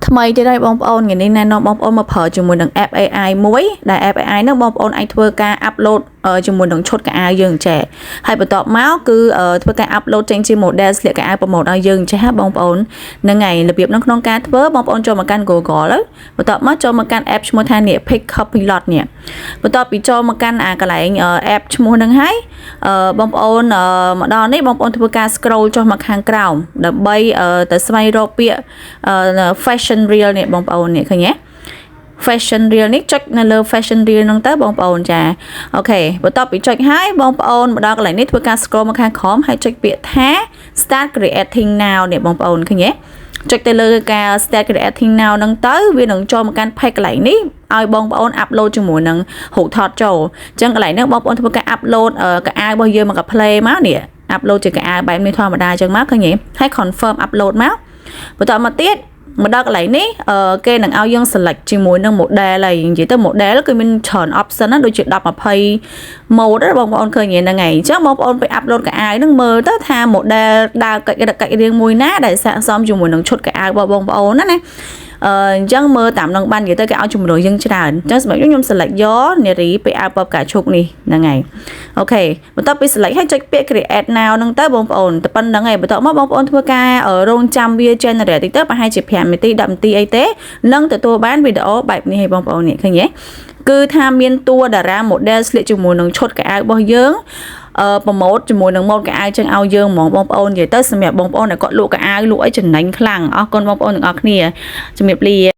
ថ្មីទៀតហើយបងប្អូនថ្ងៃនេះណែនាំបងប្អូនមកប្រើជាមួយនឹង app AI មួយដែល app AI ហ្នឹងបងប្អូនអាចធ្វើការ upload ជាមួយនឹងឈុតកៅអៅយើងចេះហើយបន្ទាប់មកគឺធ្វើការ upload ចេញជា model ស្លៀកកៅអៅ promote ឲ្យយើងចេះហ่าបងប្អូនហ្នឹងហើយរបៀបហ្នឹងក្នុងការធ្វើបងប្អូនចូលមកកាន់ Google ទៅបន្ទាប់មកចូលមកកាន់ app ឈ្មោះថានេះ Pick Copilot នេះបន្ទាប់ពីចូលមកកាន់កន្លែង app ឈ្មោះហ្នឹងហើយបងប្អូនមកដល់នេះបងប្អូនធ្វើការ scroll ចុះមកខាងក្រោមដើម្បីទៅស្វែងរកពាក្យ fashion reel នេះបងប្អូននេះឃើញទេ fashion reel នេះចុចនៅលើ fashion reel ហ្នឹងទៅបងប្អូនចាអូខេបន្ទាប់ពីចុចហើយបងប្អូនមកដល់កន្លែងនេះធ្វើការ scroll មកខាងក្រោមហើយចុចពាក្យថា start creating now នេះបងប្អូនឃើញទេចុចទៅលើការ start creating now ហ្នឹងទៅវានឹងចូលមកកាន់ page កន្លែងនេះឲ្យបងប្អូន upload ជាមួយនឹងរូបថតចូលអញ្ចឹងកន្លែងហ្នឹងបងប្អូនធ្វើការ upload កៅអៅរបស់យើងមកកា play មកនេះ upload ជាកៅអៅបែបនេះធម្មតាអញ្ចឹងមកឃើញទេហើយ confirm upload មកបន្តមកទៀតមកដល់កន្លែងនេះគេនឹងឲ្យយើង select ជាមួយនឹង model ហើយនិយាយទៅ model គឺមានច្រើន option ណាដូចជា10 20 mode បងប្អូនឃើញហ្នឹងហើយអញ្ចឹងបងប្អូនទៅ upload កៅអៅហ្នឹងមើលទៅថា model ដើរកិច្ចរៀងមួយណាដែលស័ក្តិសមជាមួយនឹងឈុតកៅអៅរបស់បងប្អូនណាអញ្ចឹងមើលតាមនឹងបាននិយាយទៅគេឲ្យជំនួយយើងច្រើនអញ្ចឹងសម្រាប់ខ្ញុំ select យកនារីពាក់អាវប៉បកាឈុកនេះហ្នឹងហើយអូខេបន្ទាប់ពី select ហើយចុចពាក្យ create now ហ្នឹងទៅបងប្អូនតែប៉ុណ្្នឹងហើយបន្ទាប់មកបងប្អូនធ្វើការរងចាំវា generate តិចទៅប្រហែលជា5នាទី10នាទីអីទេនឹងទទួលបានវីដេអូបែបនេះឲ្យបងប្អូននេះឃើញទេគឺថាមានតួតារា model ស្លៀកជាមួយនឹងឈុតកៅអៅរបស់យើងប្រម៉ូទជាមួយនឹងម៉ូតកៅអៅចឹងឲ្យយើងហ្មងបងប្អូននិយាយទៅសម្រាប់បងប្អូនដែលគាត់លក់កៅអៅលក់អីចំណេញខ្លាំងអរគុណបងប្អូនទាំងអស់គ្នាជំរាបលា